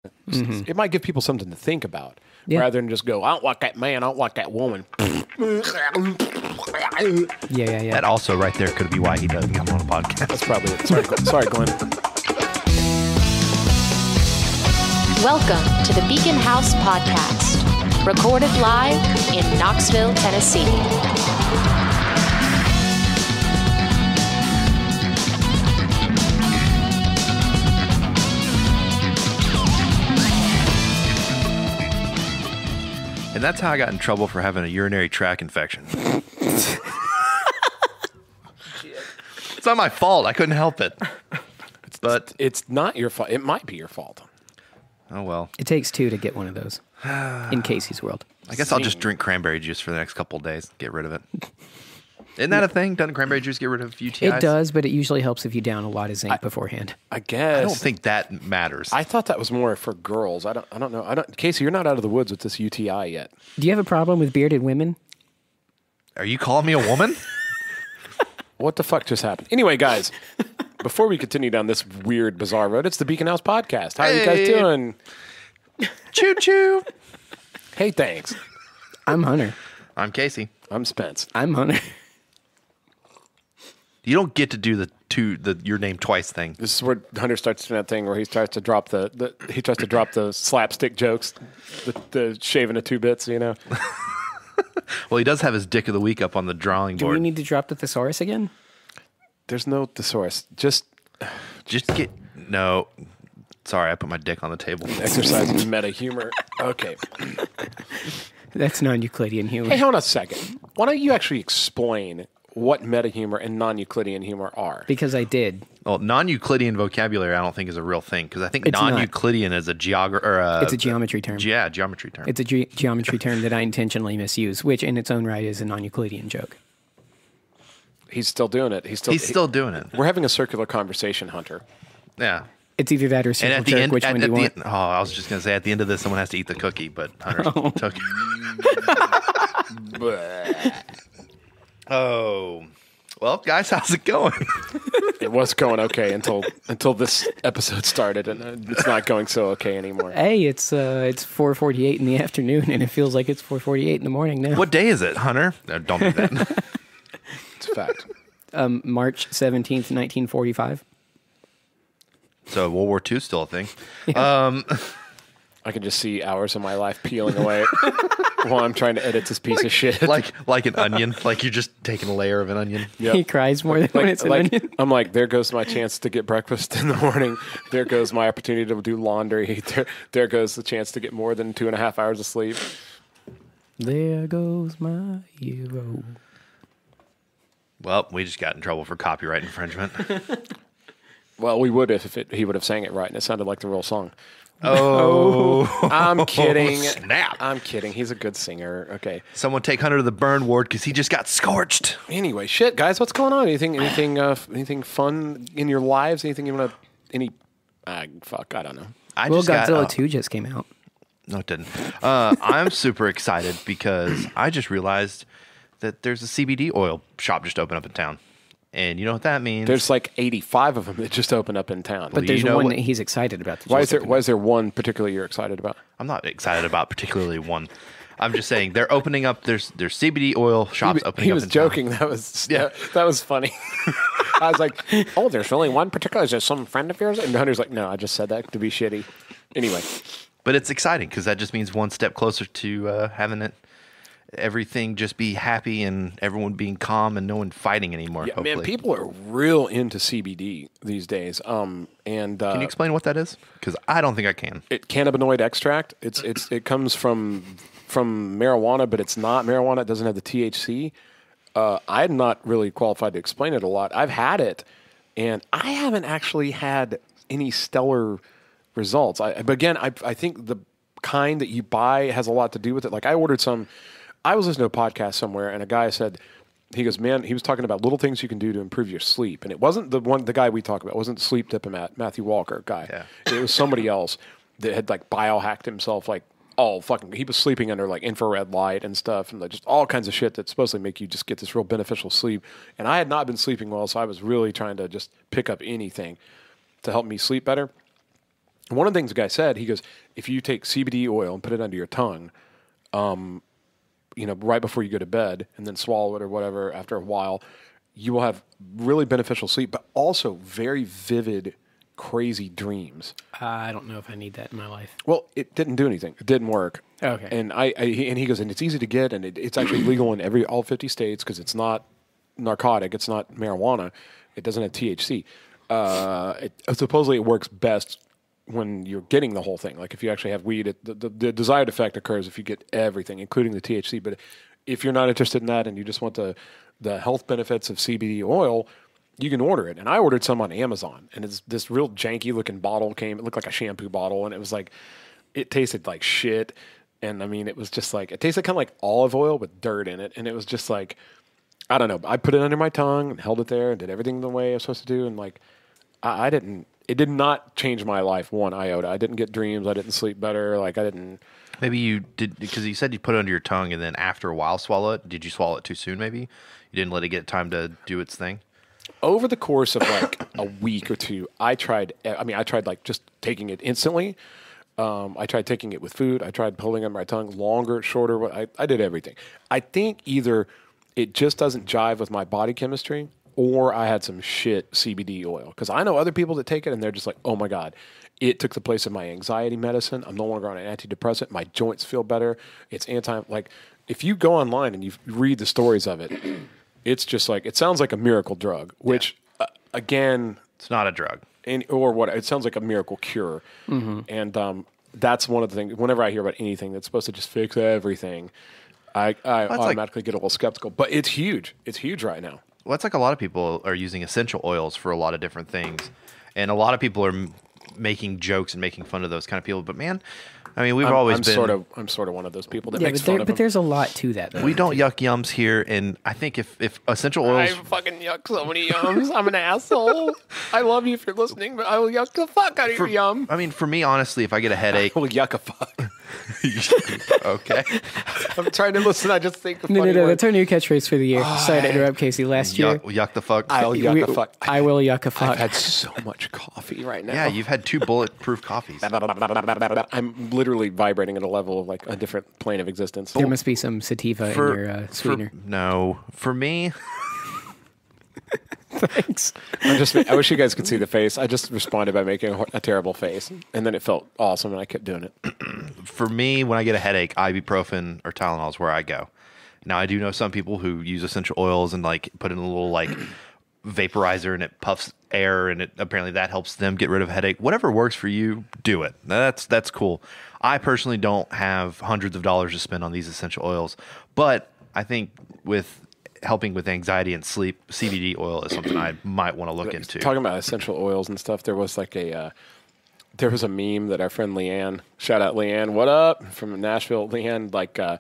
It might give people something to think about rather than just go, I don't like that man, I don't like that woman. Yeah. That also right there could be why he doesn't come on a podcast. That's probably it. Sorry, Glenn. Welcome to the Beacon House Podcast, recorded live in Knoxville, Tennessee. And that's how I got in trouble for having a urinary tract infection. It's not my fault. I couldn't help it. But It's not your fault. It might be your fault. oh well. It takes two to get one of those in Casey's world. I guess I'll just drink cranberry juice for the next couple of days. Get rid of it. Isn't that a thing? Doesn't cranberry juice get rid of UTIs? It does, but it usually helps if you down a lot of zinc beforehand. I guess. I don't think that matters. I thought that was more for girls. I don't know. Casey, you're not out of the woods with this UTI yet. Do you have a problem with bearded women? Are you calling me a woman? What the fuck just happened? Anyway, guys, before we continue down this weird, bizarre road, it's the Beacon House Podcast. How are you guys doing? Choo choo. Hey, thanks. I'm Hunter. I'm Casey. I'm Spence. I'm Hunter. You don't get to do the your name twice thing. This is where Hunter starts doing that thing where he tries to drop the slapstick jokes, the shaving of 2 bits, you know. Well, he does have his dick of the week up on the drawing Do board. we need to drop the thesaurus again? There's no thesaurus. Just get no. Sorry, I put my dick on the table. exercising meta humor. Okay. That's non-Euclidean humor. Hey, hold on a second. Why don't you actually explain what meta humor and non-Euclidean humor are? Because I did. Well, non-Euclidean vocabulary, I don't think is a real thing because I think It's not. non-Euclidean is a It's a geometry term. Yeah, geometry term. It's a geometry term that I intentionally misuse, which in its own right is a non-Euclidean joke. He's still doing it. He's still doing it. We're having a circular conversation, Hunter. Yeah. It's either that or And single at the jerk. end, Which one do you want? I was just gonna say at the end of this, someone has to eat the cookie, but Hunter took it. Oh, well, guys, how's it going? It was going okay until this episode started, and it's not going so okay anymore. Hey, it's 4:48 in the afternoon, and it feels like it's 4:48 in the morning now. What day is it, Hunter? No, don't do that. It's a fact. March 17th, 1945. So World War II still a thing. I can just see hours of my life peeling away while I'm trying to edit this piece of shit. like an onion. Like you're just taking a layer of an onion. Yep. He cries more than when it's an onion. I'm like, there goes my chance to get breakfast in the morning. There goes my opportunity to do laundry. There goes the chance to get more than 2.5 hours of sleep. There goes my hero. Well, we just got in trouble for copyright infringement. Well, we would if he would have sang it right, and it sounded like the real song. Oh, I'm kidding. Snap. I'm kidding. He's a good singer. Okay. Someone take Hunter to the burn ward because he just got scorched. Anyway, shit, guys, what's going on? Anything fun in your lives? Anything you want to? Fuck, I don't know. Godzilla 2 just came out. No, it didn't. I'm super excited because I just realized that there's a CBD oil shop just opened up in town. And you know what that means? There's like 85 of them that just opened up in town. But there's one that he's excited about. Why is there one particularly you're excited about? I'm not excited about particularly one. I'm just saying they're opening up. There's CBD oil shops opening up. He was in joking. Town. That was funny. I was like, oh, there's only one particular. Is there some friend of yours? And Hunter's like, no, I just said that to be shitty. Anyway, but it's exciting because that just means one step closer to having it. Everything just be happy and everyone being calm and no one fighting anymore. Yeah, hopefully. man, people are real into CBD these days. Can you explain what that is? Because I don't think I can. Cannabinoid extract. It comes from marijuana, but it's not marijuana. It doesn't have the THC. I'm not really qualified to explain it a lot. I've had it, and I haven't actually had any stellar results. But again, I think the kind that you buy has a lot to do with it. Like I ordered some. I was listening to a podcast somewhere, and a guy said, he goes, man, he was talking about little things you can do to improve your sleep. And it wasn't the guy we talk about. It wasn't the sleep diplomat, Matthew Walker guy. Yeah. It was somebody else that had like biohacked himself, like he was sleeping under like infrared light and stuff and like, just all kinds of shit that's supposed to make you just get this real beneficial sleep. And I had not been sleeping well, so I was really trying to just pick up anything to help me sleep better. one of the things the guy said, he goes, if you take CBD oil and put it under your tongue, right before you go to bed and then swallow it or whatever after a while, you will have really beneficial sleep, but also very vivid, crazy dreams. I don't know if I need that in my life. Well, it didn't do anything. It didn't work. Okay. And he goes, and it's easy to get, and it's actually legal in all 50 states because it's not narcotic. It's not marijuana. It doesn't have THC. Supposedly it works best when you're getting the whole thing. Like if you actually have weed, the desired effect occurs if you get everything, including the THC. But if you're not interested in that and you just want the health benefits of CBD oil, you can order it. And I ordered some on Amazon, and it's this real janky looking bottle came. It looked like a shampoo bottle, and it was like, it tasted like shit. And I mean, it was just like, it tasted kind of like olive oil with dirt in it. And it was just like, I don't know. I put it under my tongue and held it there and did everything the way I was supposed to do. And like, it did not change my life one iota. I didn't get dreams. I didn't sleep better. Like I didn't. Maybe you did, because you said you put it under your tongue and then after a while swallow it. Did you swallow it too soon maybe? You didn't let it get time to do its thing? Over the course of like a week or two, I tried like just taking it instantly. I tried taking it with food. I tried pulling it on my tongue, longer, shorter. I did everything. I think either it just doesn't jive with my body chemistry or I had some shit CBD oil. Because I know other people that take it and they're just like, oh my God, it took the place of my anxiety medicine. I'm no longer on an antidepressant. My joints feel better. It's if you go online and you read the stories of it, it's just like, it sounds like a miracle drug, which again, it's not a drug. Or what? It sounds like a miracle cure. Mm-hmm. And that's one of the things, whenever I hear about anything that's supposed to just fix everything, I automatically get a little skeptical. But it's huge. It's huge right now. Well, it's like a lot of people are using essential oils for a lot of different things. And a lot of people are making jokes and making fun of those kind of people. But man, I mean, I'm sort of one of those people that makes fun of them. But there's a lot to that, though. We don't yuck yums here, and I think if essential oils... I fucking yuck so many yums. I'm an asshole. I love you if you're listening, but I will yuck the fuck out of your yum. I mean, for me, honestly, if I get a headache... I will yuck a fuck. Okay. I'm trying to listen. I just think of No, funny words. that's our new catchphrase for the year. Sorry to interrupt, Casey. Last year... Yuck the fuck. I'll yuck a fuck. I will yuck a fuck. I've had so much coffee right now. Yeah, you've had 2 bulletproof coffees. I'm literally vibrating at a level of like a different plane of existence. There must be some sativa in your sweetener. For me... Thanks. I wish you guys could see the face. I just responded by making a terrible face, and then it felt awesome, and I kept doing it. For me, when I get a headache, ibuprofen or Tylenol is where I go. Now, I do know some people who use essential oils and like put in a little like vaporizer, and it puffs air, and apparently that helps them get rid of a headache. Whatever works for you, do it. That's cool. I personally don't have hundreds of dollars to spend on these essential oils, but I think with helping with anxiety and sleep, CBD oil is something I might want to look into. Talking about essential oils and stuff, there was like there was a meme that our friend Leanne, shout out Leanne, what up, from Nashville. Leanne,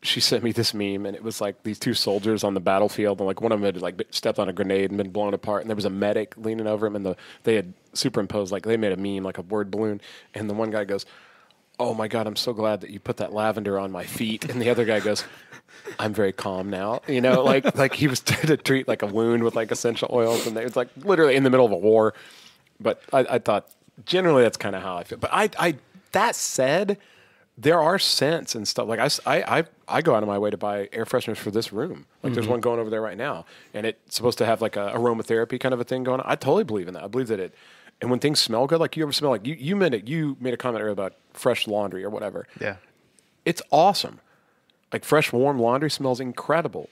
she sent me this meme, and it was like these 2 soldiers on the battlefield, and like one of them had like stepped on a grenade and been blown apart, and there was a medic leaning over him, and they had superimposed, like they made a meme, like a word balloon, and the one guy goes, oh my God, I'm so glad that you put that lavender on my feet. And the other guy goes, I'm very calm now. You know, like he was trying to treat like a wound with like essential oils. And it's like literally in the middle of a war. But I thought generally that's kind of how I feel. But that said, there are scents and stuff. Like I go out of my way to buy air fresheners for this room. Like there's one going over there right now. And it's supposed to have like a aromatherapy kind of a thing going on. I totally believe in that. I believe that and when things smell good, like you ever smell like you made a comment earlier about fresh laundry or whatever. Yeah. It's awesome. Like fresh, warm laundry smells incredible.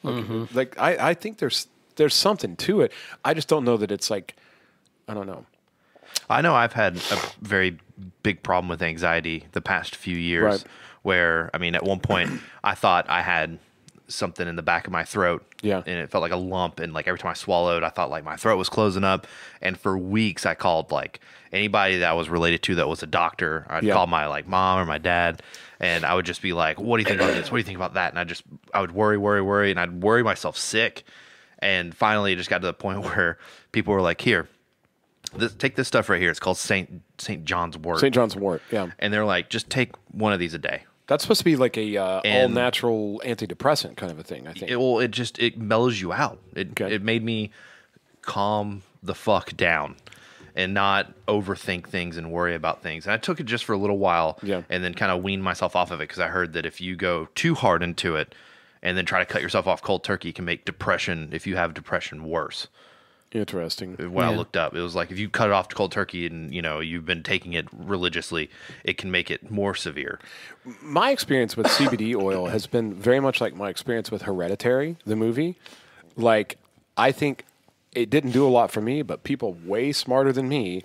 Like I think there's something to it. I just don't know that it's like, I don't know. I know I've had a very big problem with anxiety the past few years where, I mean, at one point I thought I had something in the back of my throat. Yeah. And it felt like a lump. And like every time I swallowed, I thought like my throat was closing up. And for weeks I called like anybody that I was related to that was a doctor. I'd call my like mom or my dad. And I would just be like, what do you think about this? What do you think about that? And I would worry. And I'd worry myself sick. And finally it just got to the point where people were like, here, take this stuff right here. It's called St. John's wort. St. John's wort. Yeah. And they're like, just take one of these a day. That's supposed to be like a all-natural antidepressant kind of a thing, I think. It mellows you out. It made me calm the fuck down. and not overthink things and worry about things. And I took it just for a little while and then kind of weaned myself off of it because I heard that if you go too hard into it and then try to cut yourself off cold turkey, it can make depression, if you have depression, worse. Interesting. When I looked up, it was like if you cut it off cold turkey and you've been taking it religiously, it can make it more severe. My experience with CBD oil has been very much like my experience with Hereditary, the movie. Like, I think it didn't do a lot for me, but people way smarter than me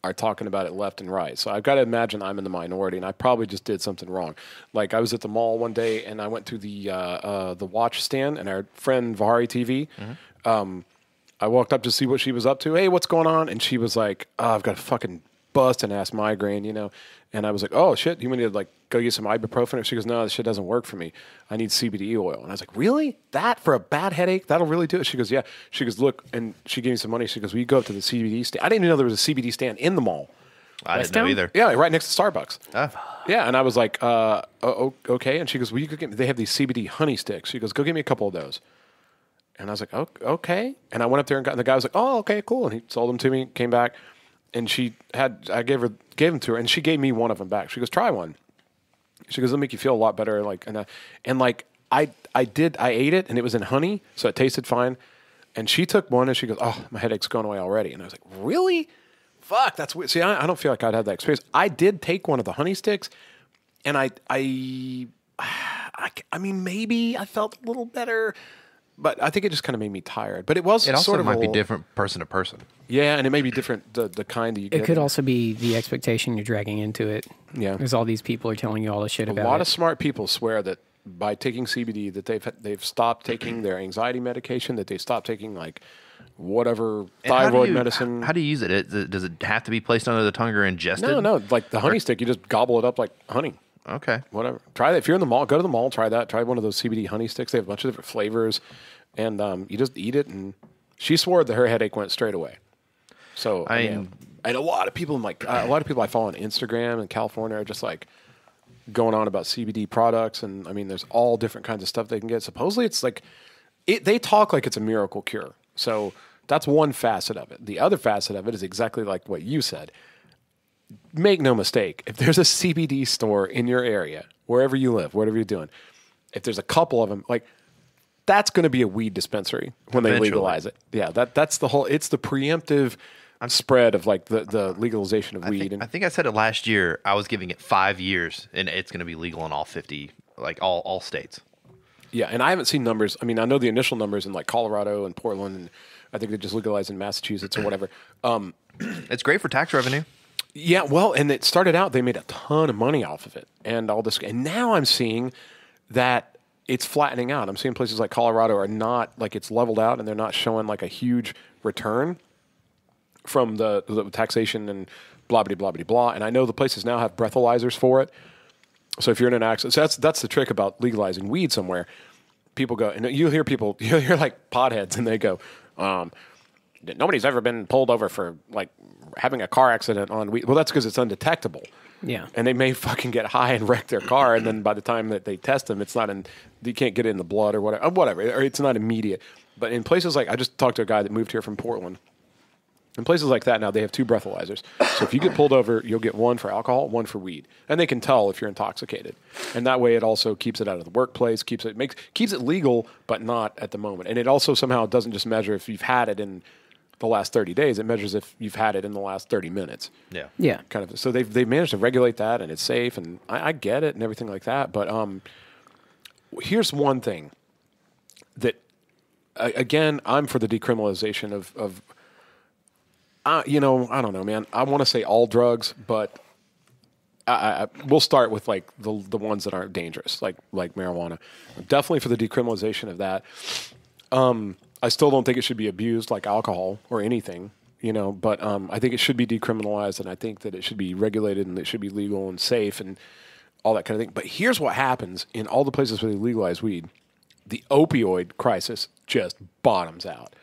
are talking about it left and right. So I've got to imagine I'm in the minority, and I probably just did something wrong. Like, I was at the mall one day, and I went to the watch stand, and our friend Vari TV, I walked up to see what she was up to. Hey, what's going on? And she was like, oh, I've got a fucking busting-ass migraine, And I was like, oh, shit, you want me to, like, go get some ibuprofen? She goes, no, this shit doesn't work for me. I need CBD oil. And I was like, really? That for a bad headache? That'll really do it? She goes, yeah. She goes, look, and she gave me some money. She goes, will you go up to the CBD stand? I didn't even know there was a CBD stand in the mall. I didn't know either. Yeah, right next to Starbucks. Oh. Yeah, and I was like, okay. And she goes, well, you could get me. They have these CBD honey sticks. She goes, go get me a couple of those. And I was like, okay. And I went up there and the guy was like, oh, okay, cool. And he sold them to me, came back, and I gave them to her, and she gave me one of them back. She goes, try one. She goes, it'll make you feel a lot better. I ate it, and it was in honey, so it tasted fine. And she took one, and she goes, oh, my headache's going away already. And I was like, really? Fuck, that's weird. See, I don't feel like I'd had that experience. I did take one of the honey sticks, and I mean, maybe I felt a little better. But I think it just kind of made me tired. But it was sort of might be different person to person. Yeah, and it may be different, the kind that you get. It could also be the expectation you're dragging into it. Yeah. Because all these people are telling you all this shit about it. A lot of smart people swear that by taking CBD that they've stopped taking their anxiety medication, that they stopped taking, like, whatever thyroid medicine. How do you use it? Does it have to be placed under the tongue or ingested? No. Like the honey stick, you just gobble it up like honey. Okay. Whatever. Try that. If you're in the mall, go to the mall, try that. Try one of those CBD honey sticks. They have a bunch of different flavors. And you just eat it. And she swore that her headache went straight away. So, and a lot of people, I follow on Instagram in California are just like going on about CBD products. And I mean, there's all different kinds of stuff they can get. Supposedly it's like, they talk like it's a miracle cure. So that's one facet of it. The other facet of it is exactly like what you said. Make no mistake, if there's a CBD store in your area, wherever you live, whatever you're doing, if there's a couple of them, like, that's going to be a weed dispensary when they legalize it. Yeah, that's the whole, it's the preemptive spread of like the legalization of weed. I think I said it last year, I was giving it 5 years, and it's going to be legal in all 50, like all states. Yeah, and I haven't seen numbers. I mean, I know the initial numbers in like Colorado and Portland, and I think they just legalized in Massachusetts or whatever. It's great for tax revenue. Yeah, well, and it started out, they made a ton of money off of it. And all this, and now I'm seeing that it's flattening out. I'm seeing places like Colorado are not, like, it's leveled out and they're not showing like a huge return from the taxation and blah, blah, blah, blah, blah. And I know the places now have breathalyzers for it. So if you're in an accident, so that's the trick about legalizing weed somewhere. People go, and you'll hear like potheads and they go, nobody's ever been pulled over for like having a car accident on weed. Well, that's because it's undetectable. Yeah. And they may fucking get high and wreck their car, and then by the time that they test them, it's not you can't get it in the blood or whatever, or it's not immediate. But in places like, I just talked to a guy that moved here from Portland. In places like that now, they have 2 breathalyzers. So if you get pulled over, you'll get one for alcohol, one for weed. And they can tell if you're intoxicated. And that way it also keeps it out of the workplace, keeps it legal, but not at the moment. And it also somehow doesn't just measure if you've had it in the last 30 days. It measures if you've had it in the last 30 minutes. Yeah. Yeah. Kind of. So they've managed to regulate that, and it's safe, and I get it and everything like that. But here's one thing that, again, I'm for the decriminalization of I don't know, man. I want to say all drugs, but we'll start with like the ones that aren't dangerous, like marijuana. I'm definitely for the decriminalization of that. I still don't think it should be abused like alcohol or anything, but I think it should be decriminalized, and I think that it should be regulated and it should be legal and safe and all that kind of thing. But here's what happens in all the places where they legalize weed. The opioid crisis just bottoms out.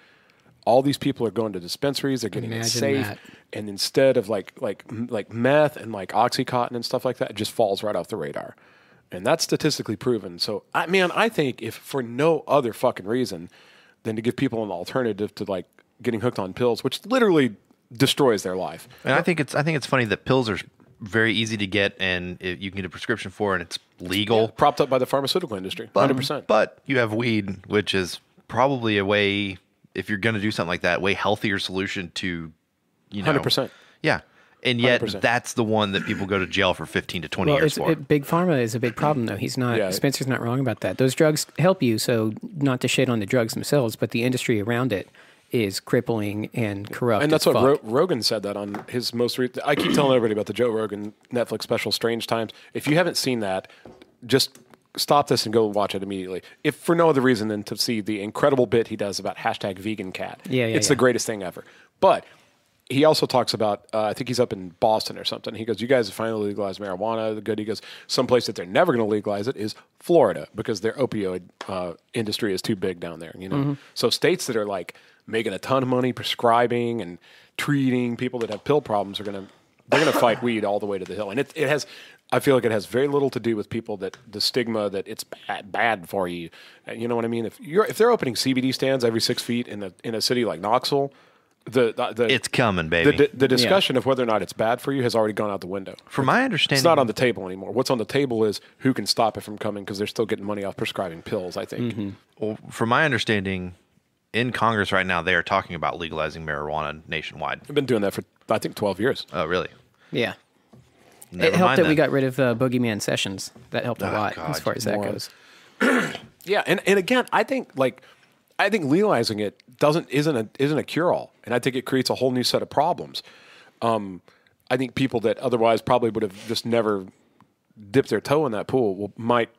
All these people are going to dispensaries, they're getting it safe, and instead of like meth and like Oxycontin and stuff like that, it just falls right off the radar. And that's statistically proven. So, I think if for no other fucking reason than to give people an alternative to like getting hooked on pills, which literally destroys their life. And I think it's funny that pills are very easy to get, and you can get a prescription for, and it's legal. Propped up by the pharmaceutical industry, 100%. But you have weed, which is probably a way, if you're going to do something like that, way healthier solution to, 100%. Yeah. And yet 100%. that's the one that people go to jail for 15 to 20 years for. Big Pharma is a big problem, though. He's not. Yeah. Spencer's not wrong about that. Those drugs help you, so not to shit on the drugs themselves, but the industry around it is crippling and corrupt. And that's as what fuck. Rogan said that on his most recent. I keep telling everybody about the Joe Rogan Netflix special, Strange Times. If you haven't seen that, just stop this and go watch it immediately. If for no other reason than to see the incredible bit he does about #vegan_cat. It's the greatest thing ever. But he also talks about, I think he's up in Boston or something. He goes, you guys have finally legalized marijuana. The good. He goes, someplace that they're never going to legalize it is Florida because their opioid industry is too big down there. So states that are like making a ton of money prescribing and treating people that have pill problems they're going to fight weed all the way to the hill. And it has, I feel like it has very little to do with people that the stigma that it's bad for you. You know what I mean? If they're opening CBD stands every 6 feet in a city like Knoxville, it's coming, baby. The discussion of whether or not it's bad for you has already gone out the window. From my understanding, it's not on the table anymore. What's on the table is who can stop it from coming because they're still getting money off prescribing pills, I think. Mm-hmm. Well, from my understanding, in Congress right now, they are talking about legalizing marijuana nationwide. I've been doing that for, I think, 12 years. Oh, really? Yeah. Never it helped mind that then. we got rid of Boogeyman Sessions. That helped a lot God, as far as that moron. goes. Yeah, and again, I think legalizing it isn't a cure all, and I think it creates a whole new set of problems. I think people that otherwise probably would have just never dipped their toe in that pool might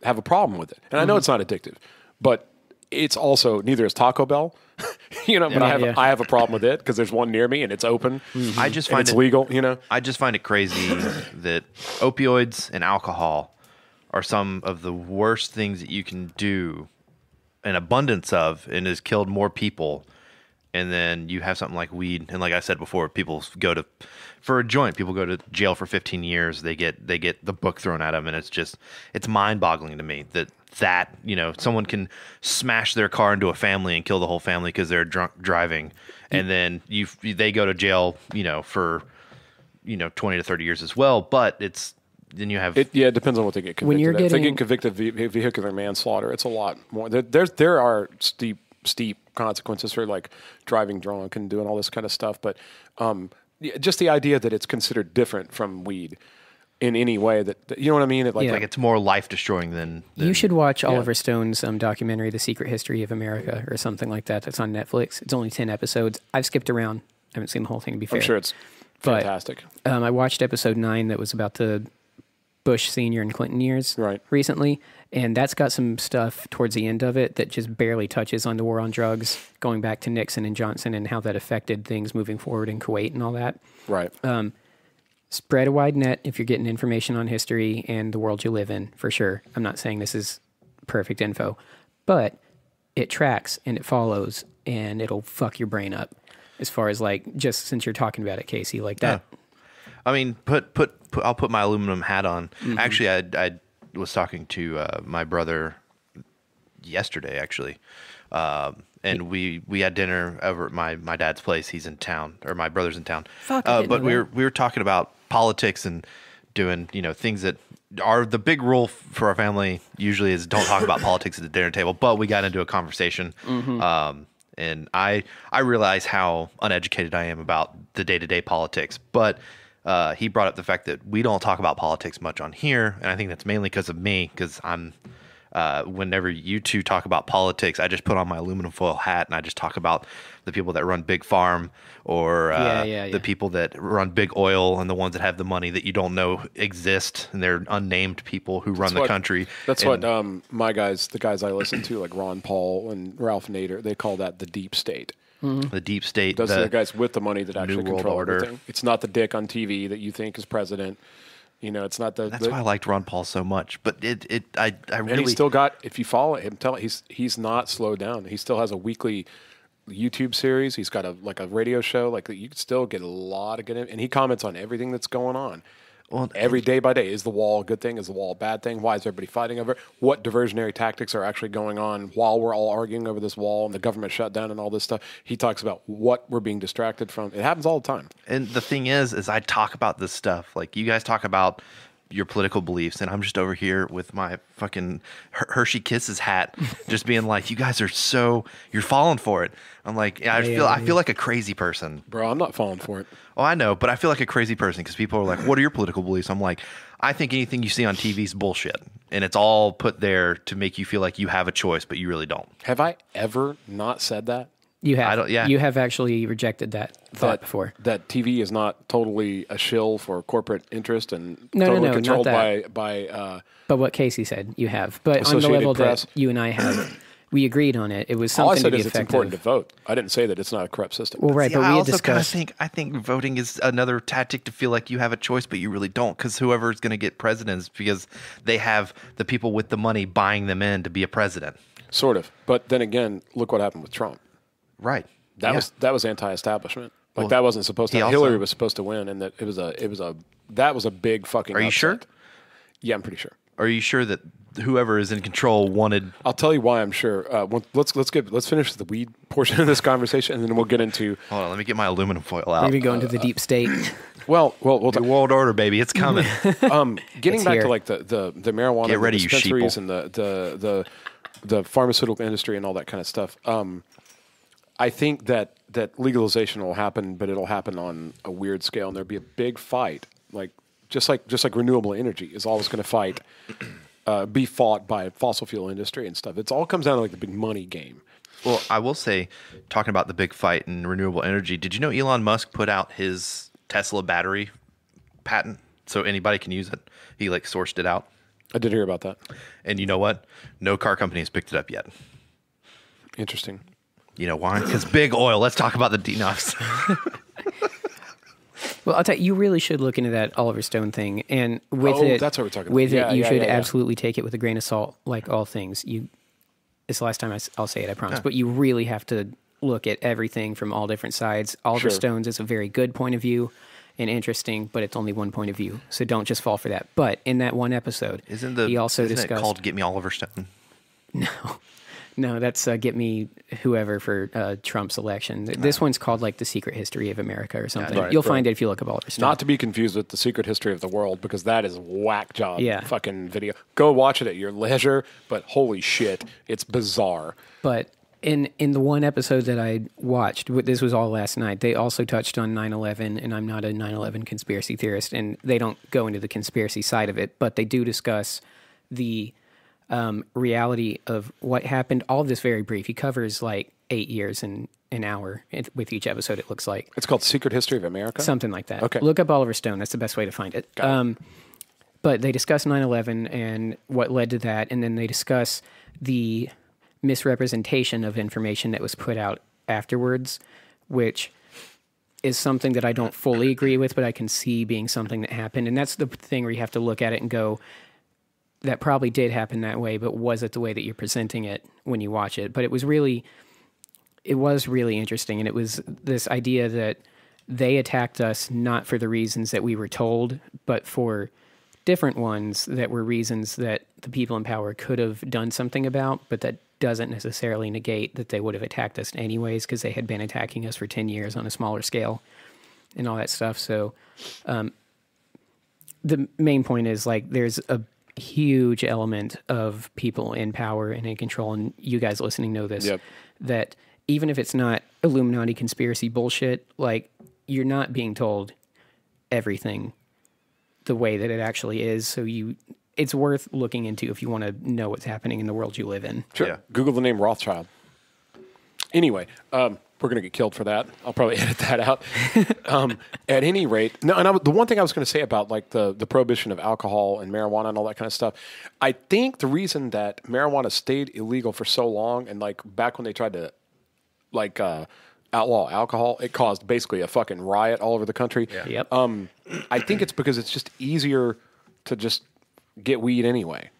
have a problem with it. And I know it's not addictive, but it's also neither is Taco Bell. But I have a problem with it because there's one near me and it's open. I just find it's legal. I just find it crazy that opioids and alcohol are some of the worst things that you can do, an abundance of, and has killed more people. And then you have something like weed, and like I said before, people for a joint. People go to jail for 15 years. They get the book thrown at them, and it's mind-boggling to me that someone can smash their car into a family and kill the whole family because they're drunk driving, and then they go to jail, for 20 to 30 years as well. But then you have it depends on what they get convicted. When you're if they get convicted of vehicular manslaughter, it's a lot more. There are steep consequences for like driving drunk and doing all this kind of stuff. But just the idea that it's considered different from weed in any way that you know what I mean? Like it's more life destroying than you should watch Oliver Stone's documentary, The Secret History of America, or something like that. That's on Netflix. It's only 10 episodes. I've skipped around. I haven't seen the whole thing, to be fair. I'm sure it's fantastic. But, I watched episode 9 that was about the Bush Senior and Clinton years recently, and that's got some stuff towards the end of it that just barely touches on the war on drugs, going back to Nixon and Johnson and how that affected things moving forward in Kuwait and all that. Right. Spread a wide net if you're getting information on history and the world you live in, for sure. I'm not saying this is perfect info, but it tracks and it follows, and it'll fuck your brain up as far as like, just since you're talking about it, Casey, like that. Yeah. I mean, I'll put my aluminum hat on. Mm-hmm. Actually, I was talking to my brother yesterday, actually. And we had dinner over at my dad's place. He's in town, or my brother's in town. But we were talking about politics and doing things that are the big rule for our family. Usually is don't talk about politics at the dinner table. But we got into a conversation, and I realize how uneducated I am about the day-to-day politics. But he brought up the fact that we don't talk about politics much on here, and I think that's mainly because of me, because I'm. Whenever you two talk about politics, I just put on my aluminum foil hat and I just talk about the people that run Big Farm or the people that run Big Oil and the ones that have the money that you don't know exist, and they're unnamed people who run the country. That's what the guys I listen to, like Ron Paul and Ralph Nader, they call that the deep state. Mm-hmm. The deep state. Those are the guys with the money that actually control order. everything. It's not the dick on TV that you think is president. It's not the. That's why I liked Ron Paul so much. But I really. And he's still got. If you follow him, he's not slowed down. He still has a weekly YouTube series. He's got a radio show. Like you can still get a lot of good. And he comments on everything that's going on. Well, every day by day. Is the wall a good thing? Is the wall a bad thing? Why is everybody fighting over it? What diversionary tactics are actually going on while we're all arguing over this wall and the government shutdown and all this stuff? He talks about what we're being distracted from. It happens all the time. And the thing is I talk about this stuff. Like, you guys talk about your political beliefs, and I'm just over here with my fucking Hershey Kisses hat, just being like, you guys are you're falling for it. I'm like, I feel like a crazy person. Bro, I'm not falling for it. Oh, I know, but I feel like a crazy person because people are like, what are your political beliefs? I'm like, I think anything you see on TV is bullshit, and it's all put there to make you feel like you have a choice, but you really don't. Have I ever not said that? You have. I don't- yeah. You have actually rejected that thought before. That TV is not totally a shill for corporate interest and No, totally not controlled that. by But what Casey said, you have. But on the Associated level Press. that you and I have, we agreed on it. It was all I something said to be is it's effective. important to vote. I didn't say that it's not a corrupt system. Well, right, See, but I we had also kind of discussed. I think voting is another tactic to feel like you have a choice, but you really don't, because whoever is going to get presidents, because they have the people with the money buying them in to be a president. Sort of. But then again, look what happened with Trump. Right. That was anti-establishment. Like, Well, that wasn't supposed to. he also- Hillary was supposed to win, and that that was a big fucking. Are you upset. sure? Yeah, I'm pretty sure. Are you sure that whoever is in control wanted? I'll tell you why I'm sure. Let's finish the weed portion of this conversation, and then we'll get into. Hold on, let me get my aluminum foil We're out. going to go into the deep state. Well, we'll The world order, baby, it's coming. getting It's back here. to like the marijuana, Get ready, the you dispensaries, sheeple. and the pharmaceutical industry and all that kind of stuff. I think that legalization will happen, but it'll happen on a weird scale, and there'll be a big fight, just like renewable energy is always going to be fought by fossil fuel industry and stuff. It all comes down to like the big money game. Well, I will say, talking about the big fight in renewable energy, did you know Elon Musk put out his Tesla battery patent so anybody can use it? He sourced it out. I did hear about that. And you know what? No car company has picked it up yet. Interesting. You know why? Because big oil. Let's talk about the DNOFs. Well, I'll tell you, you really should look into that Oliver Stone thing. And with Oh, it, that's what we're talking about. with Yeah, it, you yeah, should yeah, yeah. absolutely take it with a grain of salt, like all things. It's the last time I'll say it, I promise. But you really have to look at everything from all different sides. Oliver Sure. Stone's is a very good point of view and interesting, but it's only one point of view. So don't just fall for that. But in that one episode, he also isn't discussed. it called Get Me Oliver Stone? No, that's Get Me Whoever for Trump's election. This one's called The Secret History of America or something. Right, You'll right. find it if you look up Oliver Stone. Not to be confused with The Secret History of the World, because that is whack job Yeah. fucking video. Go watch it at your leisure, but holy shit, it's bizarre. But in the one episode that I watched, this was all last night, they also touched on 9/11, and I'm not a 9/11 conspiracy theorist, and they don't go into the conspiracy side of it, but they do discuss the reality of what happened. All of this very brief. He covers 8 years in an hour with each episode, it looks like. It's called Secret History of America? Something like that. Okay. Look up Oliver Stone. That's the best way to find it. But they discuss 9/11 and what led to that, and then they discuss the misrepresentation of information that was put out afterwards, which is something that I don't fully agree with, but I can see being something that happened. And that's the thing where you have to look at it and go, that probably did happen that way, but was it the way that you're presenting it when you watch it? But it was really interesting. And it was this idea that they attacked us not for the reasons that we were told, but for different ones that were reasons that the people in power could have done something about, but that doesn't necessarily negate that they would have attacked us anyways, because they had been attacking us for 10 years on a smaller scale and all that stuff. So the main point is there's a huge element of people in power and in control, and you guys listening know this, Yep. that even if it's not Illuminati conspiracy bullshit, you're not being told everything the way that it actually is. So it's worth looking into if you want to know what's happening in the world you live in. Sure. Yeah. Google the name Rothschild. Anyway, we're going to get killed for that. I'll probably edit that out. At any rate, no. And the one thing I was going to say about the prohibition of alcohol and marijuana and all that kind of stuff, I think the reason that marijuana stayed illegal for so long, and back when they tried to outlaw alcohol, it caused basically a fucking riot all over the country. Yep. I think it's because it's just easier to just get weed anyway.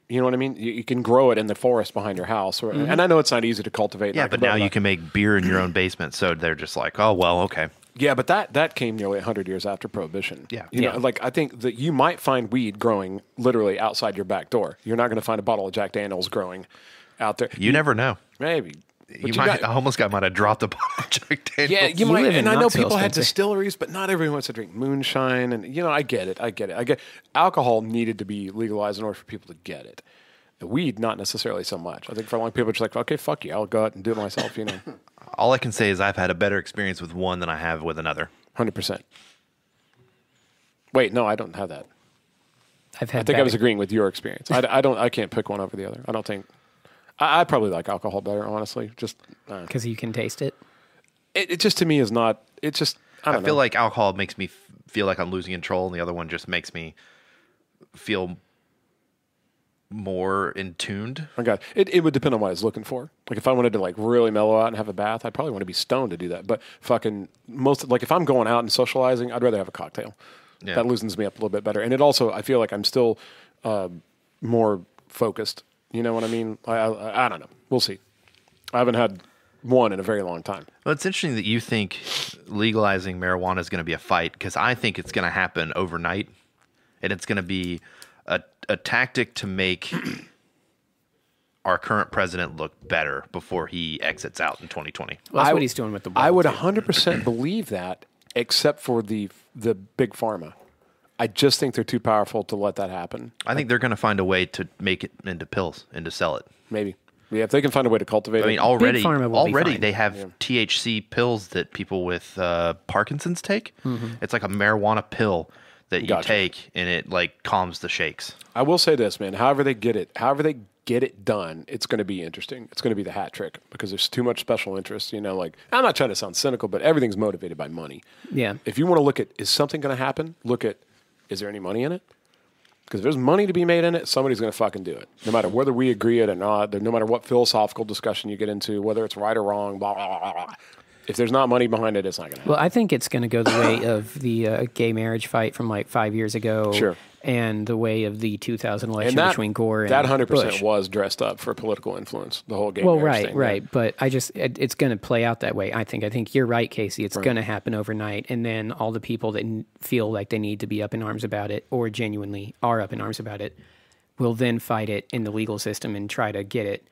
You know what I mean? You can grow it in the forest behind your house. And I know it's not easy to cultivate. Yeah, but now you can make beer in your own basement. So they're just like, oh, well, okay. Yeah, but that came nearly 100 years after Prohibition. Yeah. You know, like I think that you might find weed growing literally outside your back door. You're not going to find a bottle of Jack Daniels growing out there. You never know. Maybe. A homeless guy might have dropped a bottle of Jack Daniels. Yeah, you might. live in And I know Knoxville, people had Spencer. distilleries, but not everyone wants to drink moonshine. And, you know, I get it. Alcohol needed to be legalized in order for people to get it. The weed, not necessarily so much. I think for a long people, are just like, okay, fuck you. I'll go out and do it myself, you know. All I can say is I've had a better experience with one than I have with another. 100%. Wait, no, I don't have that. I've had I think I was agreeing with your experience. I can't pick one over the other. I don't think. I probably like alcohol better, honestly. Just because you can taste it. it just to me is not. It's just I don't feel know. like alcohol makes me feel like I'm losing control, and the other one just makes me feel more in tuned. Oh God, it would depend on what I was looking for. Like if I wanted to like really mellow out and have a bath, I'd probably want to be stoned to do that. But fucking most like if I'm going out and socializing, I'd rather have a cocktail. Yeah. That loosens me up a little bit better, and it also I feel like I'm still more focused. You know what I mean? I don't know. We'll see. I haven't had one in a very long time. Well, it's interesting that you think legalizing marijuana is going to be a fight, because I think it's going to happen overnight, and it's going to be a tactic to make our current president look better before he exits out in 2020. Well, that's what he's doing with the ball. I would too. 100% believe that, except for the big pharma. I just think they're too powerful to let that happen. I think they're going to find a way to make it into pills and to sell it. Maybe. Yeah, if they can find a way to cultivate it. I mean, already Pharma will be fine. they have THC pills that people with Parkinson's take. Mm-hmm. It's like a marijuana pill that you Gotcha. take, and it like calms the shakes. I will say this, man. However they get it done, it's going to be interesting. It's going to be the hat trick because there's too much special interest. You know, like I'm not trying to sound cynical, but everything's motivated by money. Yeah. If you want to look at is something going to happen, look at is there any money in it? Because if there's money to be made in it, somebody's going to fucking do it. No matter whether we agree it or not, no matter what philosophical discussion you get into, whether it's right or wrong, blah, blah, blah, blah. If there's not money behind it, it's not going to happen. Well, I think it's going to go the way of the gay marriage fight from like 5 years ago. Sure. And the way of the 2000 election And between Gore and that 100% Bush. was dressed up for political influence, the whole gay Well, marriage right, thing. right. But it's going to play out that way, I think. I think you're right, Casey. It's going to happen overnight. And then all the people that feel like they need to be up in arms about it or genuinely are up in arms about it will then fight it in the legal system and try to get it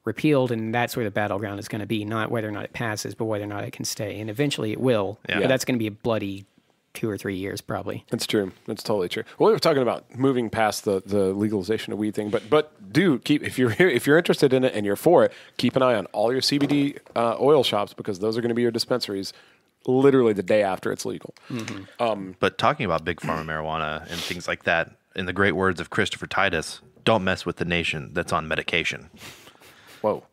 repealed. And that's where the battleground is going to be, not whether or not it passes, but whether or not it can stay. And eventually it will. Yeah. But that's going to be a bloody 2 or 3 years probably. That's true. That's totally true. Well, we were talking about moving past the legalization of weed thing, but do keep if you're interested in it and you're for it, keep an eye on all your CBD oil shops because those are going to be your dispensaries literally the day after it's legal. Mm-hmm. But talking about big pharma marijuana and things like that, in the great words of Christopher Titus, don't mess with the nation that's on medication. Whoa.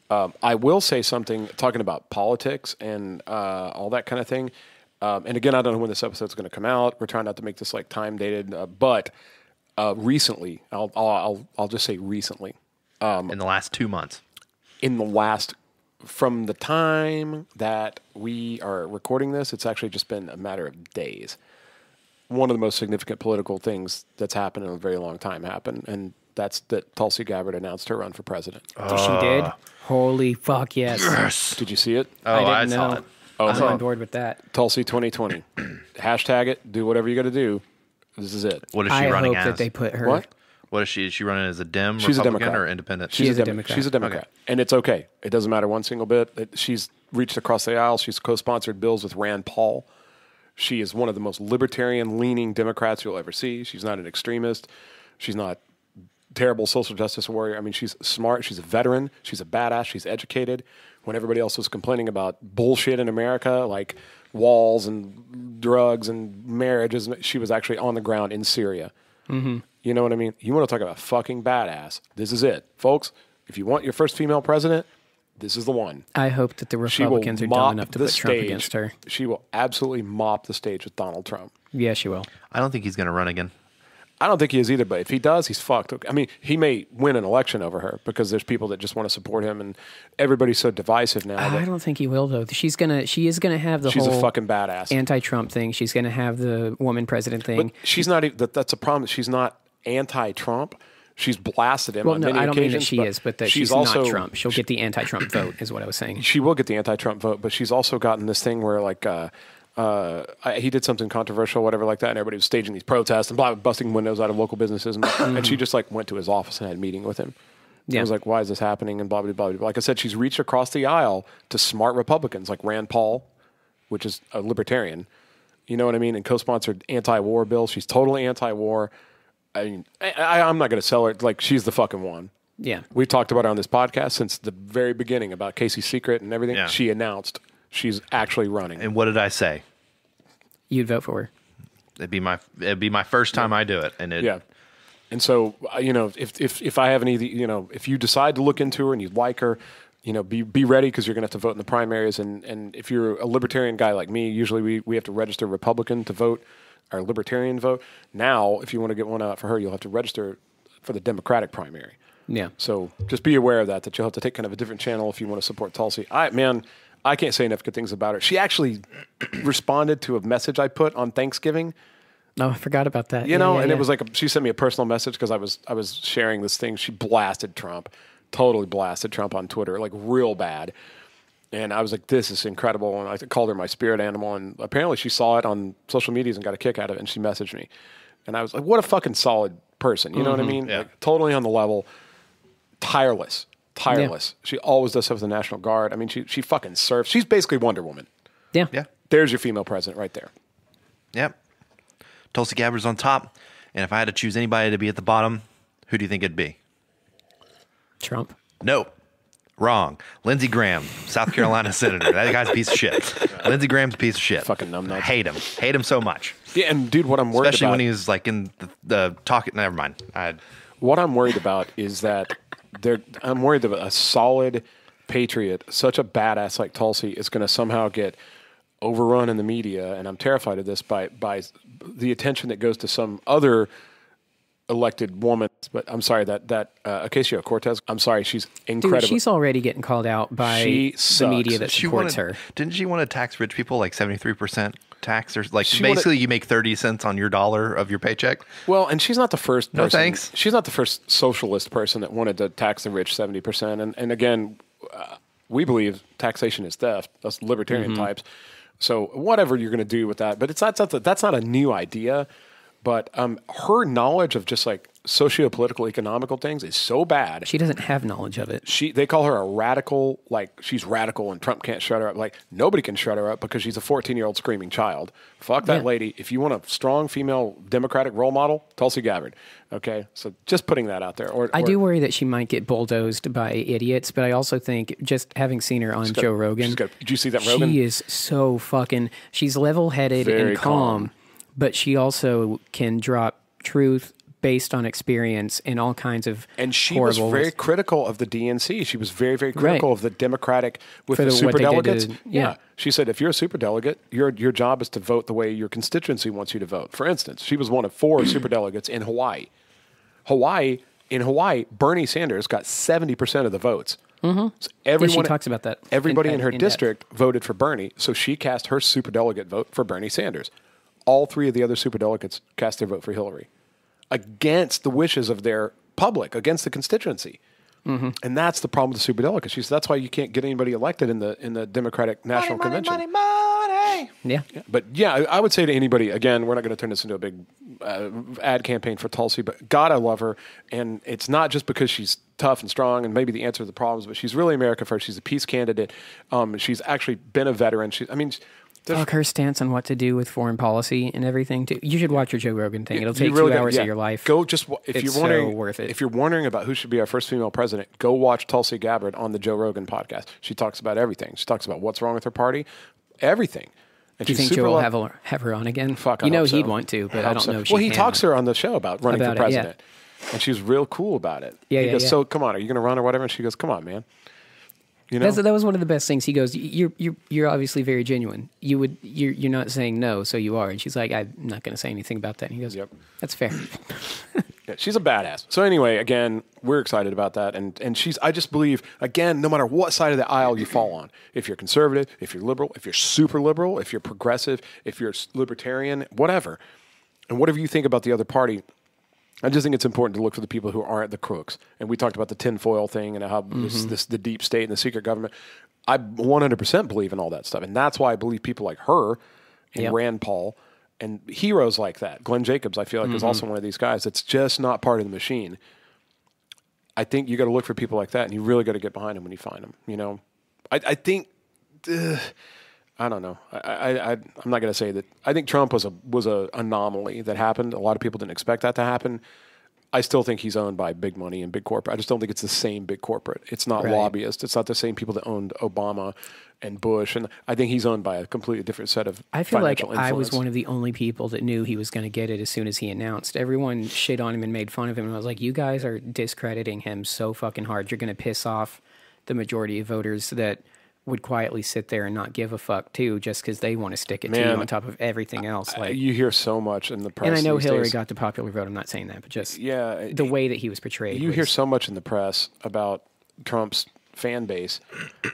I will say something talking about politics and all that kind of thing. And again, I don't know when this episode's going to come out. We're trying not to make this like time dated, but recently, I'll just say recently, In the last 2 months. from the time that we are recording this, it's actually just been a matter of days. One of the most significant political things that's happened in a very long time happened, and that's that Tulsi Gabbard announced her run for president. She did? Holy fuck, yes. Did you see it? Oh, I didn't saw know. it. I'm on board with that. Tulsi 2020. Hashtag it. Do whatever you got to do. This is it. What is she I running hope as? that they put her. What? What is she? Is she running as a Dem, She's a Republican, Democrat. or independent? She is a Democrat. She's a Democrat. Okay. And it's okay. It doesn't matter one single bit. She's reached across the aisle. She's co-sponsored bills with Rand Paul. She is one of the most libertarian-leaning Democrats you'll ever see. She's not an extremist. She's not terrible social justice warrior. I mean, she's smart. She's a veteran. She's a badass. She's educated. When everybody else was complaining about bullshit in America, like walls and drugs and marriages, she was actually on the ground in Syria. Mm-hmm. You know what I mean? You want to talk about fucking badass. This is it. Folks, if you want your first female president, this is the one. I hope that the She will Republicans are dumb mop enough to the put Trump stage. against her. She will absolutely mop the stage with Donald Trump. Yeah, she will. I don't think he's going to run again. I don't think he is either, but if he does, he's fucked. I mean, he may win an election over her because there's people that just want to support him, and everybody's so divisive now. I that don't think he will though. She is gonna have the she's whole a fucking badass. anti-Trump thing. She's gonna have the woman president thing. But she's not. That's a problem. She's not anti-Trump. She's blasted him Well, on no, many I don't mean that occasions. she is, but that she's also not Trump. She'll get the anti-Trump vote, is what I was saying. She will get the anti-Trump vote, but she's also gotten this thing where like he did something controversial, whatever like that, and everybody was staging these protests and blah, busting windows out of local businesses, and she just like went to his office and had a meeting with him. Yeah. I was like, why is this happening? And blah, blah, blah, blah. Like I said, she's reached across the aisle to smart Republicans like Rand Paul, which is a libertarian. You know what I mean? And co-sponsored anti-war bills. She's totally anti-war. I mean, I'm not going to sell her. Like, she's the fucking one. Yeah. We've talked about her on this podcast since the very beginning about Casey's Secret and everything. Yeah. She announced she's actually running. And what did I say? You'd vote for her. It'd be my first time I do it, and Yeah. And so, if I have any, if you decide to look into her and you like her, be ready because you're going to have to vote in the primaries. And if you're a libertarian guy like me, usually we have to register Republican to vote, our libertarian vote. Now, if you want to get one out for her, you'll have to register for the Democratic primary. Yeah. So just be aware of that you'll have to take kind of a different channel if you want to support Tulsi. I can't say enough good things about her. She actually responded to a message I put on Thanksgiving. Oh, I forgot about that. It was like she sent me a personal message because I was sharing this thing. She blasted Trump, totally blasted Trump on Twitter, like real bad. And I was like, this is incredible. And I called her my spirit animal. And apparently she saw it on social medias and got a kick out of it. And she messaged me. And I was like, what a fucking solid person. You know what I mean? Yeah. Like, totally on the level. Tireless. Yeah. She always does stuff with the National Guard. I mean, she fucking serves. She's basically Wonder Woman. Yeah. Yeah. There's your female president right there. Yep. Tulsi Gabbard's on top, and if I had to choose anybody to be at the bottom, who do you think it'd be? Trump. No. Wrong. Lindsey Graham, South Carolina senator. That guy's a piece of shit. Lindsey Graham's a piece of shit. Fucking numbnuts. Hate him. Hate him so much. Yeah, and dude, what I'm worried Especially about... when he was like in the talking... Never mind. What I'm worried about is that I'm worried that a solid patriot, such a badass like Tulsi, is going to somehow get overrun in the media, and I'm terrified of this by the attention that goes to some other elected woman. But I'm sorry that Ocasio-Cortez. I'm sorry, she's incredible. Dude, she's already getting called out by the media that supports her. Didn't she want to tax rich people like 73% tax, or like basically you make 30 cents on your dollar of your paycheck? Well, and she's not the first person. No thanks. She's not the first socialist person that wanted to tax the rich 70%. And again, we believe taxation is theft. Us libertarian types. So whatever you're going to do with that, but that's not a new idea. But her knowledge of just like socio-political, economical things is so bad. She doesn't have knowledge of it. They call her a radical, like she's radical and Trump can't shut her up. Like nobody can shut her up because she's a 14-year-old screaming child. Fuck that lady. If you want a strong female Democratic role model, Tulsi Gabbard. Okay? So just putting that out there. I do worry that she might get bulldozed by idiots, but I also think just having seen her on Joe Rogan. Did you see that Rogan? She is so fucking, she's level-headed Very and calm, but she also can drop truth based on experience in all kinds of And she was very critical of the DNC. She was very, very critical of the Democratic with the superdelegates. Yeah. She said, if you're a superdelegate, your job is to vote the way your constituency wants you to vote. For instance, she was one of 4 superdelegates in Hawaii. In Hawaii, Bernie Sanders got 70% of the votes. So she talks about that. Everybody in her district voted for Bernie, so she cast her superdelegate vote for Bernie Sanders. All 3 of the other superdelegates cast their vote for Hillary, against the wishes of their public, against the constituency. And that's the problem with the superdelegates. She said that's why you can't get anybody elected in the Democratic National Convention. Money. Yeah. But yeah, I would say to anybody, again, we're not going to turn this into a big ad campaign for Tulsi, but God, I love her. And it's not just because she's tough and strong and maybe the answer to the problems, but she's really America first. She's a peace candidate. She's actually been a veteran. Fuck her stance on what to do with foreign policy and everything. Too. You should watch your Joe Rogan thing. It'll take 2 hours of your life. If you're wondering, worth it. If you're wondering about who should be our first female president, go watch Tulsi Gabbard on the Joe Rogan podcast. She talks about everything. She talks about what's wrong with her party, everything. And do you think Joe will have her on again? Fuck, I hope so. he'd want to, but I don't know if she can. Well, he talks to her on the show about running for president. And she's real cool about it. He goes, so come on, are you going to run or whatever? And she goes, come on, man. You know? That was one of the best things. He goes, "You're obviously very genuine. You're not saying no, so you are." And she's like, "I'm not going to say anything about that." And he goes, "Yep, that's fair." Yeah, she's a badass. So anyway, again, we're excited about that, and I just believe, again, no matter what side of the aisle you fall on, if you're conservative, if you're liberal, if you're super liberal, if you're progressive, if you're libertarian, whatever, and whatever you think about the other party, I just think it's important to look for the people who aren't the crooks. And we talked about the tinfoil thing and how the deep state and the secret government. I 100% believe in all that stuff. And that's why I believe people like her and Rand Paul and heroes like that. Glenn Jacobs, I feel like, is also one of these guys that's just not part of the machine. I think you got to look for people like that, and you really got to get behind them when you find them. You know, I think, I don't know. I'm not going to say that. I think Trump was a anomaly that happened. A lot of people didn't expect that to happen. I still think he's owned by big money and big corporate. I just don't think it's the same big corporate. It's not lobbyists. It's not the same people that owned Obama and Bush. And I think he's owned by a completely different set of I feel like influence. I was one of the only people that knew he was going to get it as soon as he announced. Everyone shit on him and made fun of him. And I was like, you guys are discrediting him so fucking hard. You're going to piss off the majority of voters that would quietly sit there and not give a fuck too, just because they want to stick it to you on top of everything else. Like, you hear so much in the press. And I know these Hillary days. got the popular vote. I'm not saying that, but just the way that he was portrayed. You hear so much in the press about Trump's fan base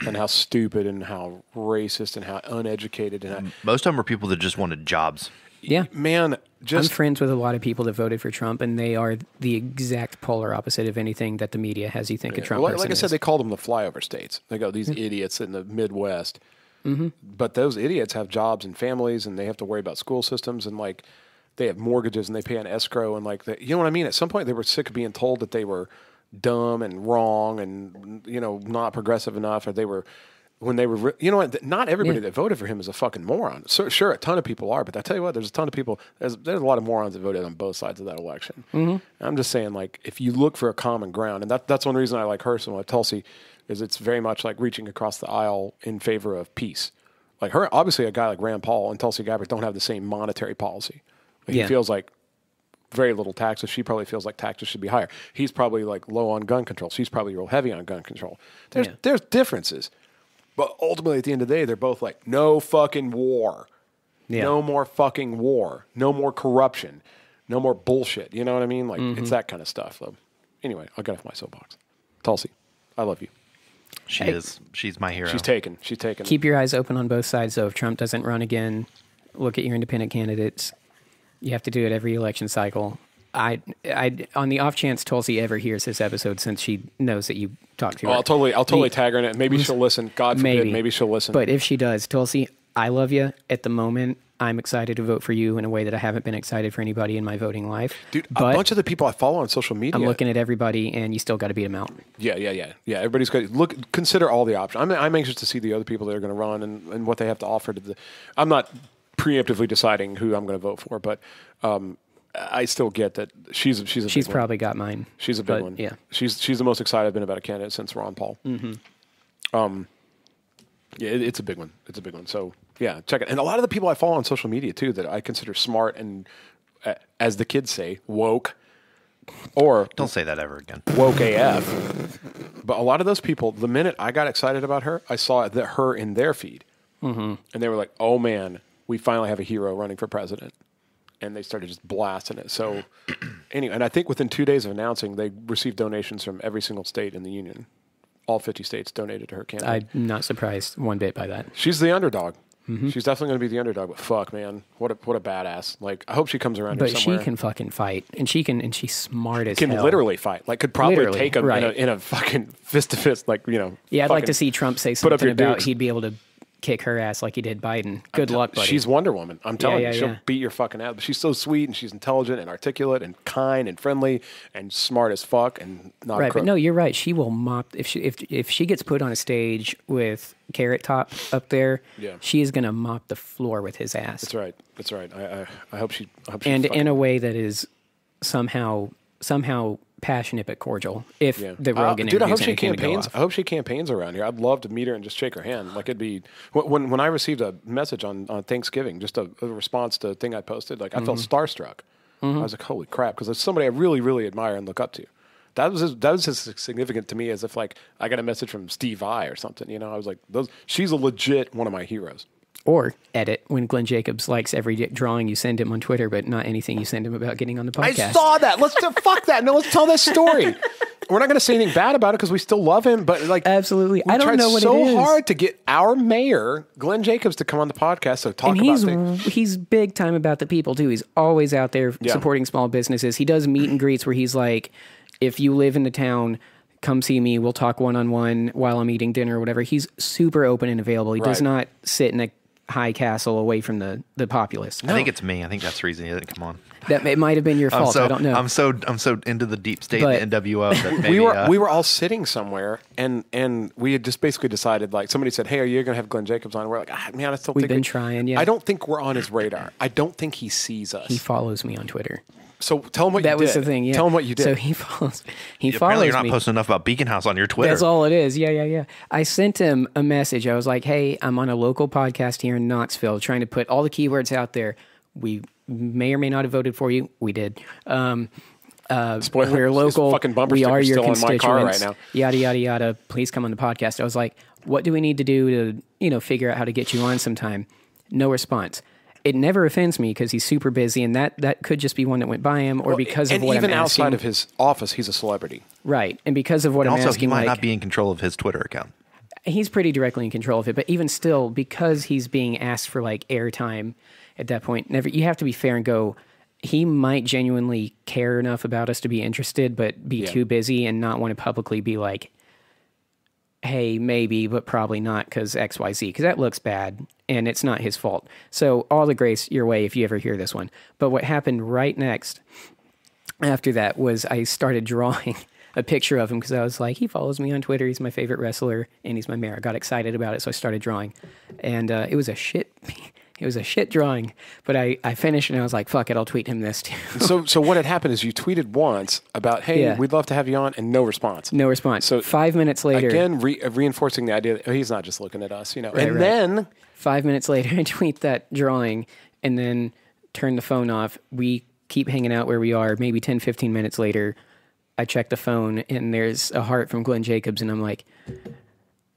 and how stupid and how racist and how uneducated and how, most of them are people that just wanted jobs. Yeah, man. I'm friends with a lot of people that voted for Trump, and they are the exact polar opposite of anything that the media has you think a Trump person like I said, is. they called them the flyover states. They go, these idiots in the Midwest. But those idiots have jobs and families, and they have to worry about school systems, and like they have mortgages, and they pay an escrow, and like you know what I mean. At some point, they were sick of being told that they were dumb and wrong, and not progressive enough, or they were. When they were, not everybody that voted for him is a fucking moron. So, sure, a ton of people are, but I tell you what, there's a ton of people. There's a lot of morons that voted on both sides of that election. I'm just saying, like, if you look for a common ground, and that's one reason I like her so much, Tulsi, is it's very much like reaching across the aisle in favor of peace. Like her, obviously, a guy like Rand Paul and Tulsi Gabbard don't have the same monetary policy. He feels like very little taxes. She probably feels like taxes should be higher. He's probably like low on gun control. She's probably real heavy on gun control. There's differences. But ultimately, at the end of the day, they're both like, no fucking war. Yeah. No more fucking war. No more corruption. No more bullshit. You know what I mean? Like, it's that kind of stuff. So, anyway, I'll get off my soapbox. Tulsi, I love you. She is. She's my hero. She's taken. Keep your eyes open on both sides, though. If Trump doesn't run again, look at your independent candidates. You have to do it every election cycle. I on the off chance Tulsi ever hears this episode, since she knows that you talked to her. I'll totally tag her in it. Maybe she'll listen. God forbid, maybe she'll listen. But if she does, Tulsi, I love you. At the moment, I'm excited to vote for you in a way that I haven't been excited for anybody in my voting life. Dude, a bunch of the people I follow on social media. I'm looking at everybody, and you still got to beat them out. Yeah. Everybody's got consider all the options. I'm anxious to see the other people that are going to run and what they have to offer to the. I'm not preemptively deciding who I'm going to vote for, but. I still get that she's probably got mine. She's a big one. Yeah, she's the most excited I've been about a candidate since Ron Paul. It's a big one. It's a big one. So yeah, check it. And a lot of the people I follow on social media too that I consider smart and, as the kids say, woke. Or don't say that ever again. Woke AF. But a lot of those people, the minute I got excited about her, I saw her in their feed, and they were like, "Oh man, we finally have a hero running for president." And they started just blasting it. So anyway, and I think within 2 days of announcing, they received donations from every single state in the union. All 50 states donated to her candidate. I'm not surprised one bit by that. She's the underdog. She's definitely going to be the underdog. But fuck, man, what a badass! Like, I hope she comes around here somewhere. But she can fucking fight, and she's smart as hell. Can literally fight. Like, could probably take him in a fucking fist to fist. Like, Yeah, I'd like to see Trump say something about he'd be able to kick her ass like he did Biden. Good luck, buddy. She's Wonder Woman. I'm telling you, she'll beat your fucking ass. But she's so sweet, and she's intelligent and articulate and kind and friendly and smart as fuck and not right. But no, you're right. She will mop if she gets put on a stage with Carrot Top up there. Yeah. She is going to mop the floor with his ass. That's right. I hope she. And in a way that is somehow passionate but cordial. If the Rogan dude, I hope she campaigns. I hope she campaigns around here. I'd love to meet her and just shake her hand. Like, it'd be when I received a message on Thanksgiving, just a response to a thing I posted. Like, I felt starstruck. I was like, holy crap, because it's somebody I really, really admire and look up to. That was as significant to me as if like I got a message from Steve Vai or something. I was like, she's a legit one of my heroes. Or edit when Glenn Jacobs likes every drawing you send him on Twitter, but not anything you send him about getting on the podcast. I saw that. Let's fuck that. No, let's tell that story. We're not going to say anything bad about it because we still love him, but like Absolutely. we I don't tried know what so it is. hard to get our mayor, Glenn Jacobs, to come on the podcast. So talk And about things. he's big time about the people too. He's always out there supporting small businesses. He does meet and greets where he's like, if you live in the town, come see me. We'll talk one-on-one while I'm eating dinner or whatever. He's super open and available. He does not sit in a high castle away from the populace. I think it's me. I think that's the reason he didn't come on. That it might have been your fault. I don't know. I'm so into the deep state, But- the NWO. That maybe, We were all sitting somewhere, and we had just basically decided, like, somebody said, "Hey, are you going to have Glenn Jacobs on?" We're like, "Man, I still We've think been trying, yeah. I don't think we're on his radar. I don't think he sees us. He follows me on Twitter. So tell him what you did. That was the thing. Yeah. Tell him what you did. So he follows. He apparently follows you're not me. posting enough about Beacon House on your Twitter. That's all it is. Yeah. I sent him a message. I was like, "Hey, I'm on a local podcast here in Knoxville, trying to put all the keywords out there. We may or may not have voted for you. We did. Spoiler, We're his local. fucking bumper We are sticker's your still in my constituents. car right now. Yada yada yada. Please come on the podcast." I was like, "What do we need to do to figure out how to get you on sometime?" No response. It never offends me because he's super busy, and that could just be one that went by him, or because of and what even I'm asking. outside of his office, he's a celebrity. Right, and because of what And I'm also, asking, he might like, not be in control of his Twitter account. he's pretty directly in control of it, but even still, because he's being asked for like airtime at that point, you have to be fair and go, he might genuinely care enough about us to be interested, but be too busy and not want to publicly be like, hey, maybe, but probably not because XYZ, because that looks bad and it's not his fault. So all the grace your way if you ever hear this one. But what happened right next after that was I started drawing a picture of him because I was like, he follows me on Twitter. He's my favorite wrestler and he's my mayor. I got excited about it, so I started drawing. And it was a shit drawing, but I finished and I was like, fuck it, I'll tweet him this too. So what had happened is you tweeted once about, hey, Yeah. we'd love to have you on, and no response. No response. So 5 minutes later. Again, reinforcing the idea that he's not just looking at us, Right. then 5 minutes later, I tweet that drawing and then turn the phone off. We keep hanging out where we are. Maybe 10, 15 minutes later, I check the phone and there's a heart from Glenn Jacobs, and I'm like,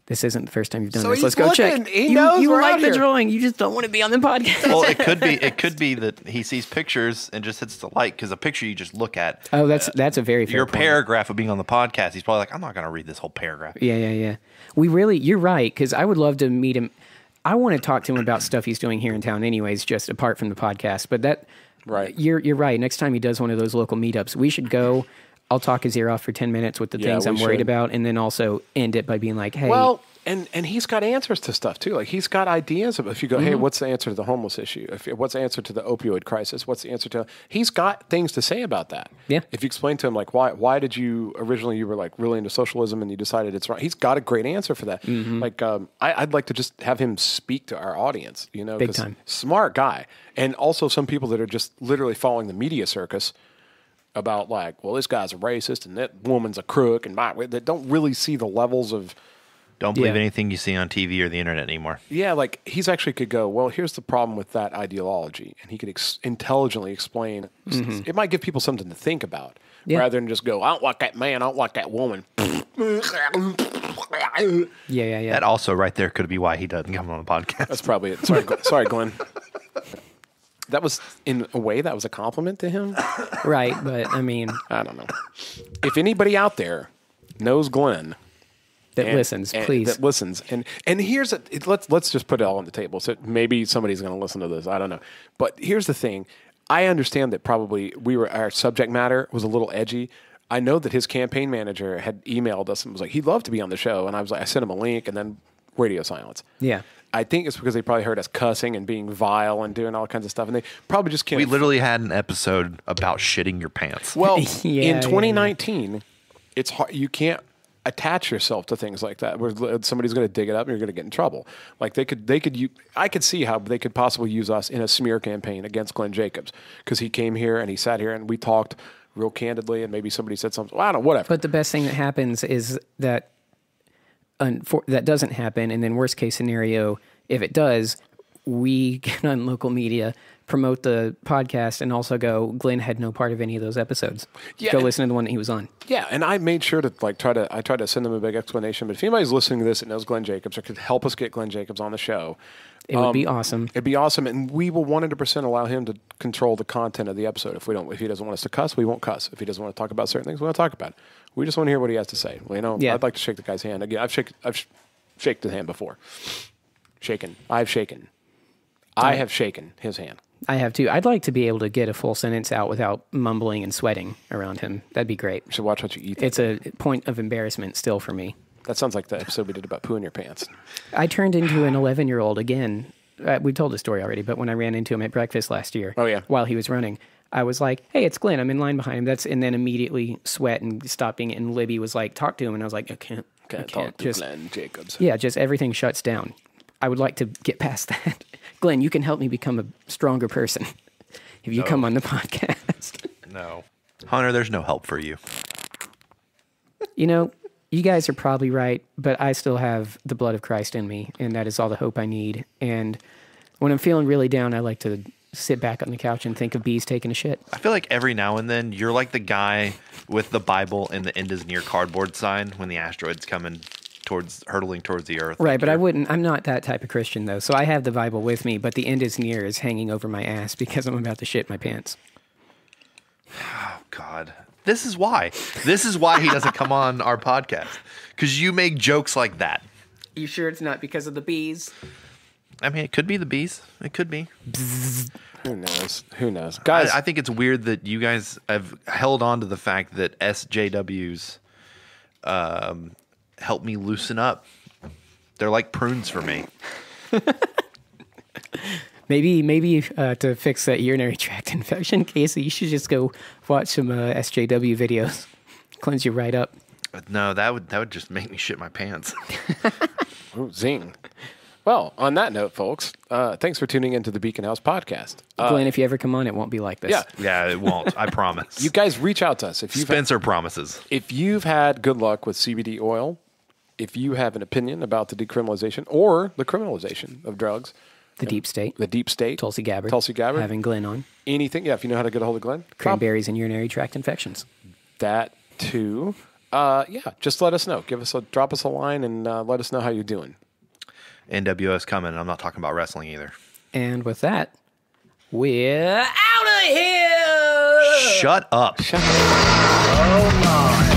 this isn't the first time you've done So this. he's Let's go looking. check. He knows you we're like out the here. drawing. You just don't want to be on the podcast. Well, it could be that he sees pictures and just hits the like, because a picture you just look at. Oh, that's a very fair Your point. paragraph of being on the podcast, he's probably like, I'm not going to read this whole paragraph. Yeah. You're right, because I would love to meet him. I want to talk to him about stuff he's doing here in town anyways, just apart from the podcast. But Right. You're right. Next time he does one of those local meetups, we should go. I'll talk his ear off for 10 minutes with the Yeah, things we I'm worried should. about, and then also end it by being like, hey. well, and he's got answers to stuff too. Like he's got ideas of, if you go, hey, what's the answer to the homeless issue? What's the answer to the opioid crisis? What's the answer to? He's got things to say about that. Yeah. If you explain to him like why did you originally, you were like really into socialism and you decided it's right. He's got a great answer for that. Like I'd like to just have him speak to our audience. Big 'cause time. smart guy, and also some people that are just literally following the media circus about like, well, this guy's a racist and that woman's a crook, and that don't really see the levels of. Don't believe Yeah. anything you see on TV or the internet anymore. Yeah, like he's actually could go, well, here's the problem with that ideology. And he could intelligently explain. It might give people something to think about Yeah. rather than just go, I don't like that man, I don't like that woman. Yeah. That also right there could be why he doesn't come on the podcast. That's probably it. Sorry, Glenn. That was, in a way, that was a compliment to him. Right, but I mean, I don't know. If anybody out there knows Glenn, that and- listens, and please. that listens, and here's let's just put it all on the table. So maybe somebody's going to listen to this. I don't know, but here's the thing. I understand that probably our subject matter was a little edgy. I know that his campaign manager had emailed us and was like, he'd love to be on the show, and I was like, I sent him a link, and then radio silence. Yeah. I think it's because they probably heard us cussing and being vile and doing all kinds of stuff, and they probably just can't. We literally had an episode about shitting your pants. Well, Yeah, in 2019, it's hard. You can't attach yourself to things like that. Where somebody's going to dig it up and you're going to get in trouble. Like I could see how they could possibly use us in a smear campaign against Glenn Jacobs because he came here and he sat here and we talked real candidly, and maybe somebody said something. Well, I don't know, whatever. But the best thing that happens is that that doesn't happen, and then worst case scenario, if it does, we get on local media, promote the podcast, and also go, Glenn had no part of any of those episodes. Yeah, go listen to the one that he was on. Yeah, and I made sure to try to send them a big explanation. But if anybody's listening to this that knows Glenn Jacobs or could help us get Glenn Jacobs on the show, it would be awesome. It'd be awesome, and we will 100% allow him to control the content of the episode. If he doesn't want us to cuss, we won't cuss. If he doesn't want to talk about certain things, we won't talk about it. We just want to hear what he has to say. Well, I'd like to shake the guy's hand again. I've shaken the hand before. I've shaken. I have shaken his hand. I have too. I'd like to be able to get a full sentence out without mumbling and sweating around him. That'd be great. You should watch what you eat. It's a point of embarrassment still for me. That sounds like the episode we did about poo in your pants. I turned into an 11-year-old again. We told the story already, but when I ran into him at breakfast last year, while he was running, I was like, "Hey, it's Glenn. I'm in line behind him." And then immediately sweat and stopping. And Libby was like, "Talk to him," and I was like, "I can't talk to Glenn Jacobs." Yeah, just everything shuts down. I would like to get past that. Glenn, you can help me become a stronger person if you come on the podcast. No, Hunter, there's no help for you. You guys are probably right, but I still have the blood of Christ in me, and that is all the hope I need. And when I'm feeling really down, I like to sit back on the couch and think of bees taking a shit. I feel like every now and then you're like the guy with the Bible and the end is near cardboard sign when the asteroid's hurtling towards the earth. Right, but I'm not that type of Christian, though. So I have the Bible with me, but the end is near is hanging over my ass because I'm about to shit my pants. Oh, God. This is why he doesn't come on our podcast. Because you make jokes like that. You sure it's not because of the bees? I mean, it could be the bees. It could be. Who knows? Guys, I think it's weird that you guys have held on to the fact that SJWs help me loosen up. They're like prunes for me. Maybe to fix that urinary tract infection, Casey, you should just go watch some SJW videos. Cleanse you right up. No, that would just make me shit my pants. Ooh, zing. Well, on that note, folks, thanks for tuning into the Beacon House podcast. Glenn, if you ever come on, it won't be like this. Yeah, it won't. I promise. You guys reach out to us. Spencer promises. If you've had good luck with CBD oil, if you have an opinion about the decriminalization or the criminalization of drugs, The deep state. Tulsi Gabbard. Having Glenn on. Anything. Yeah, if you know how to get a hold of Glenn. Cranberries and urinary tract infections. That too. Just let us know. Drop us a line and let us know how you're doing. NWO's coming. I'm not talking about wrestling either. And with that, we're out of here. Shut up. Oh, my.